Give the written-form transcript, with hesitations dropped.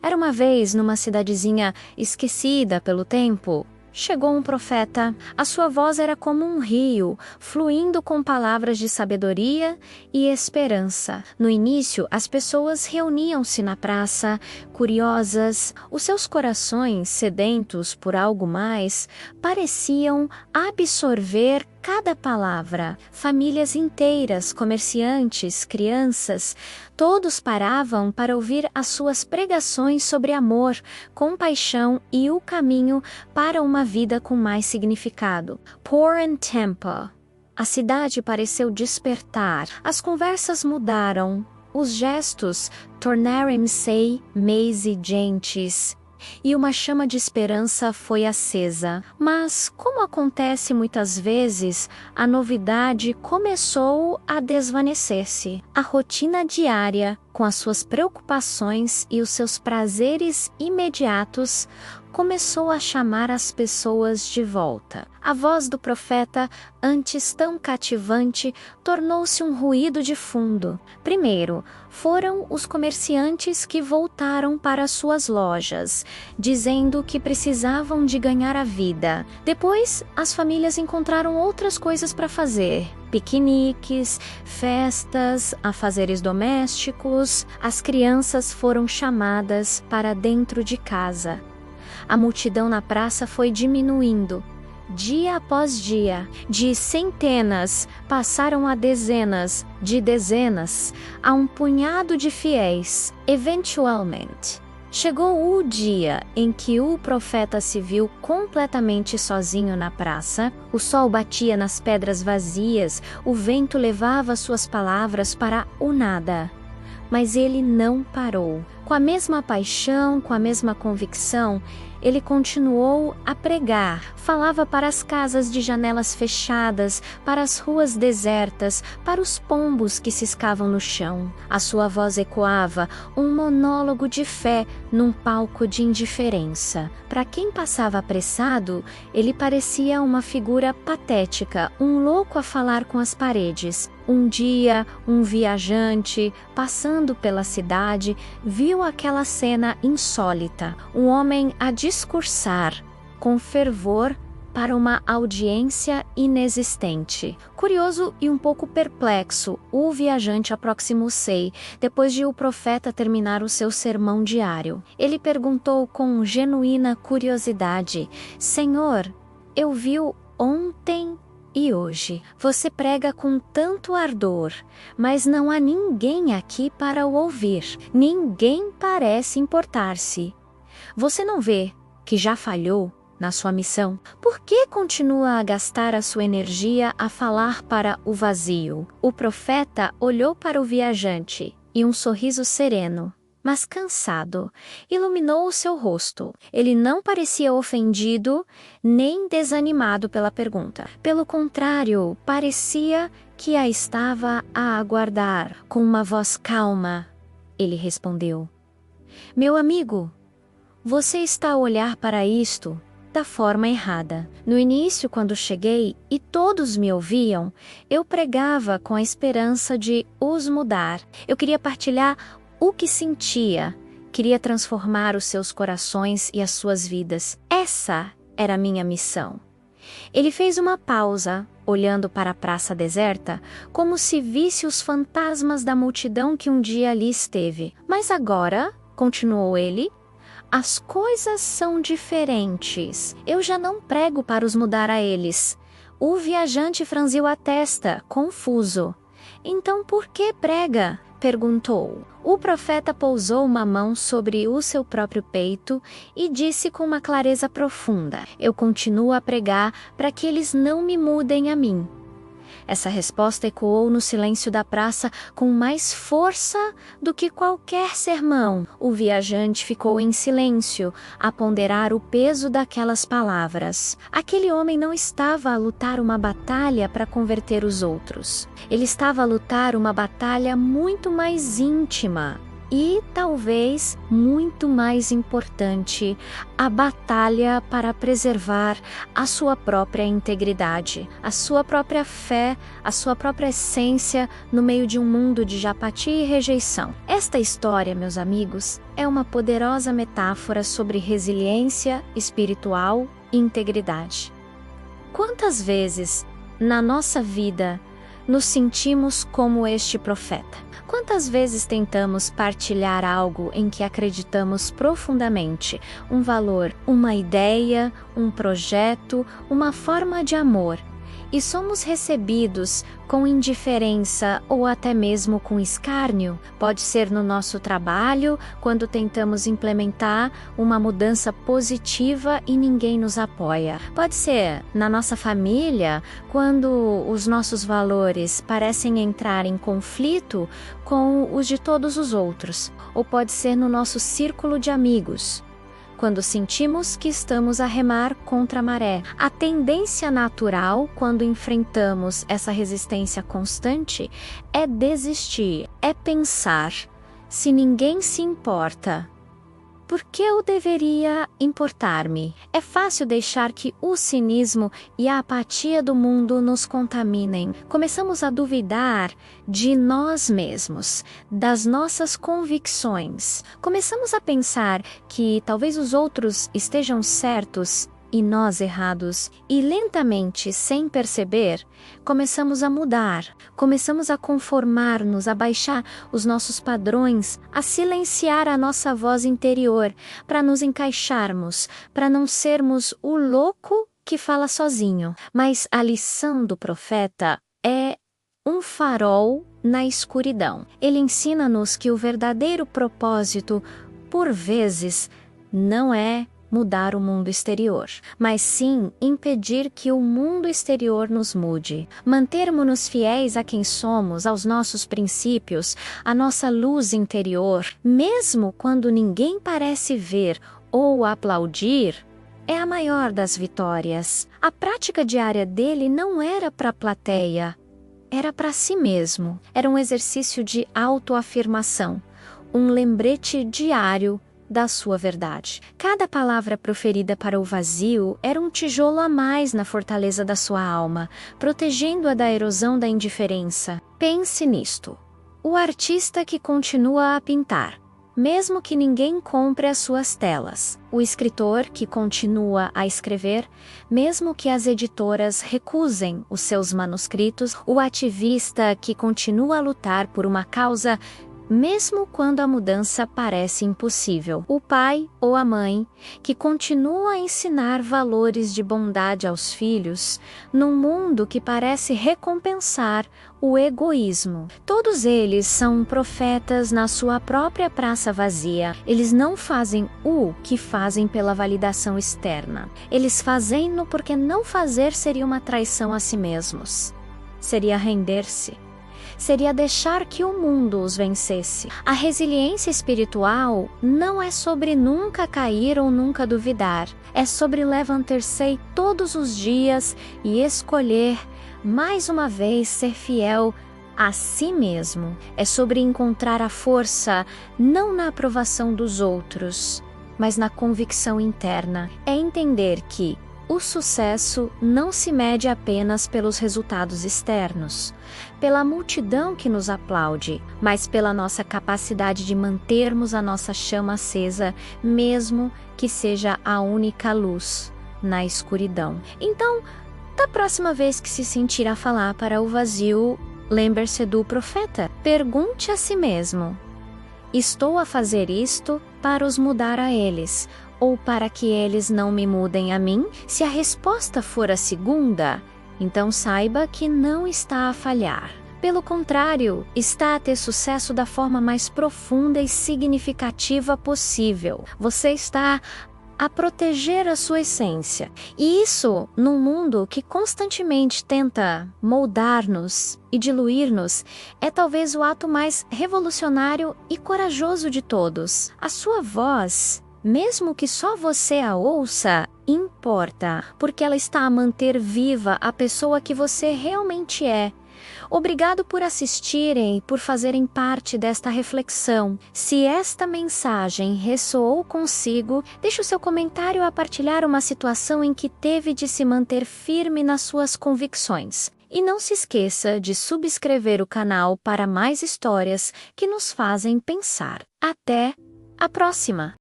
Era uma vez, numa cidadezinha esquecida pelo tempo, chegou um profeta. A sua voz era como um rio, fluindo com palavras de sabedoria e esperança. No início, as pessoas reuniam-se na praça, curiosas. Os seus corações, sedentos por algo mais, pareciam absorver cada palavra. Famílias inteiras, comerciantes, crianças, todos paravam para ouvir as suas pregações sobre amor, compaixão e o caminho para uma vida com mais significado. Porn Temple. A cidade pareceu despertar. As conversas mudaram. Os gestos tornaram-se mais gentis. E uma chama de esperança foi acesa. Mas, como acontece muitas vezes, a novidade começou a desvanecer-se. A rotina diária, com as suas preocupações e os seus prazeres imediatos, começou a chamar as pessoas de volta. A voz do profeta, antes tão cativante, tornou-se um ruído de fundo. Primeiro, foram os comerciantes que voltaram para suas lojas, dizendo que precisavam de ganhar a vida. Depois, as famílias encontraram outras coisas para fazer. Piqueniques, festas, afazeres domésticos. As crianças foram chamadas para dentro de casa. A multidão na praça foi diminuindo. Dia após dia, de centenas, passaram a dezenas, de dezenas, a um punhado de fiéis. Eventualmente, chegou o dia em que o profeta se viu completamente sozinho na praça. O sol batia nas pedras vazias, o vento levava suas palavras para o nada. Mas ele não parou. Com a mesma paixão, com a mesma convicção, ele continuou a pregar. Falava para as casas de janelas fechadas, para as ruas desertas, para os pombos que ciscavam no chão. A sua voz ecoava, um monólogo de fé num palco de indiferença. Para quem passava apressado, ele parecia uma figura patética, um louco a falar com as paredes. Um dia, um viajante, passando pela cidade, viu aquela cena insólita. Um homem a discursar, com fervor, para uma audiência inexistente. Curioso e um pouco perplexo, o viajante aproximou-se, depois de o profeta terminar o seu sermão diário. Ele perguntou com genuína curiosidade: Senhor, eu vi ontem e hoje. Você prega com tanto ardor, mas não há ninguém aqui para o ouvir. Ninguém parece importar-se. Você não vê que já falhou na sua missão? Por que continua a gastar a sua energia a falar para o vazio? O profeta olhou para o viajante e um sorriso sereno, mas cansado, iluminou o seu rosto. Ele não parecia ofendido nem desanimado pela pergunta. Pelo contrário, parecia que a estava a aguardar. Com uma voz calma, ele respondeu: Meu amigo, você está a olhar para isto da forma errada. No início, quando cheguei e todos me ouviam, eu pregava com a esperança de os mudar. Eu queria partilhar o que sentia, queria transformar os seus corações e as suas vidas. Essa era a minha missão. Ele fez uma pausa, olhando para a praça deserta, como se visse os fantasmas da multidão que um dia ali esteve. Mas agora, continuou ele, as coisas são diferentes. Eu já não prego para os mudar a eles. O viajante franziu a testa, confuso. Então por que prega? Perguntou. O profeta pousou uma mão sobre o seu próprio peito e disse com uma clareza profunda: Eu continuo a pregar para que eles não me mudem a mim. Essa resposta ecoou no silêncio da praça com mais força do que qualquer sermão. O viajante ficou em silêncio, a ponderar o peso daquelas palavras. Aquele homem não estava a lutar uma batalha para converter os outros. Ele estava a lutar uma batalha muito mais íntima. E, talvez, muito mais importante, a batalha para preservar a sua própria integridade, a sua própria fé, a sua própria essência no meio de um mundo de apatia e rejeição. Esta história, meus amigos, é uma poderosa metáfora sobre resiliência espiritual e integridade. Quantas vezes, na nossa vida, nos sentimos como este profeta? Quantas vezes tentamos partilhar algo em que acreditamos profundamente, um valor, uma ideia, um projeto, uma forma de amor, e somos recebidos com indiferença ou até mesmo com escárnio? Pode ser no nosso trabalho, quando tentamos implementar uma mudança positiva e ninguém nos apoia. Pode ser na nossa família, quando os nossos valores parecem entrar em conflito com os de todos os outros. Ou pode ser no nosso círculo de amigos, quando sentimos que estamos a remar contra a maré. A tendência natural, quando enfrentamos essa resistência constante, é desistir, é pensar: se ninguém se importa, por que eu deveria importar-me? É fácil deixar que o cinismo e a apatia do mundo nos contaminem. Começamos a duvidar de nós mesmos, das nossas convicções. Começamos a pensar que talvez os outros estejam certos e nós errados, e lentamente, sem perceber, começamos a mudar, começamos a conformar-nos, a baixar os nossos padrões, a silenciar a nossa voz interior, para nos encaixarmos, para não sermos o louco que fala sozinho. Mas a lição do profeta é um farol na escuridão. Ele ensina-nos que o verdadeiro propósito, por vezes, não é mudar o mundo exterior, mas sim impedir que o mundo exterior nos mude. Mantermos-nos fiéis a quem somos, aos nossos princípios, à nossa luz interior, mesmo quando ninguém parece ver ou aplaudir, é a maior das vitórias. A prática diária dele não era para a plateia, era para si mesmo. Era um exercício de autoafirmação, um lembrete diário da sua verdade. Cada palavra proferida para o vazio era um tijolo a mais na fortaleza da sua alma, protegendo-a da erosão da indiferença. Pense nisto: o artista que continua a pintar, mesmo que ninguém compre as suas telas; o escritor que continua a escrever, mesmo que as editoras recusem os seus manuscritos; o ativista que continua a lutar por uma causa mesmo quando a mudança parece impossível; o pai ou a mãe que continua a ensinar valores de bondade aos filhos, num mundo que parece recompensar o egoísmo. Todos eles são profetas na sua própria praça vazia. Eles não fazem o que fazem pela validação externa. Eles fazem-no porque não fazer seria uma traição a si mesmos. Seria render-se. Seria deixar que o mundo os vencesse. A resiliência espiritual não é sobre nunca cair ou nunca duvidar. É sobre levantar-se todos os dias e escolher, mais uma vez, ser fiel a si mesmo. É sobre encontrar a força não na aprovação dos outros, mas na convicção interna. É entender que o sucesso não se mede apenas pelos resultados externos, pela multidão que nos aplaude, mas pela nossa capacidade de mantermos a nossa chama acesa, mesmo que seja a única luz na escuridão. Então, da próxima vez que se sentir a falar para o vazio, lembre-se do profeta. Pergunte a si mesmo: estou a fazer isto para os mudar a eles, ou para que eles não me mudem a mim? Se a resposta for a segunda, então saiba que não está a falhar. Pelo contrário, está a ter sucesso da forma mais profunda e significativa possível. Você está a proteger a sua essência. E isso, num mundo que constantemente tenta moldar-nos e diluir-nos, é talvez o ato mais revolucionário e corajoso de todos. A sua voz, mesmo que só você a ouça, importa, porque ela está a manter viva a pessoa que você realmente é. Obrigado por assistirem e por fazerem parte desta reflexão. Se esta mensagem ressoou consigo, deixe o seu comentário a partilhar uma situação em que teve de se manter firme nas suas convicções. E não se esqueça de subscrever o canal para mais histórias que nos fazem pensar. Até a próxima!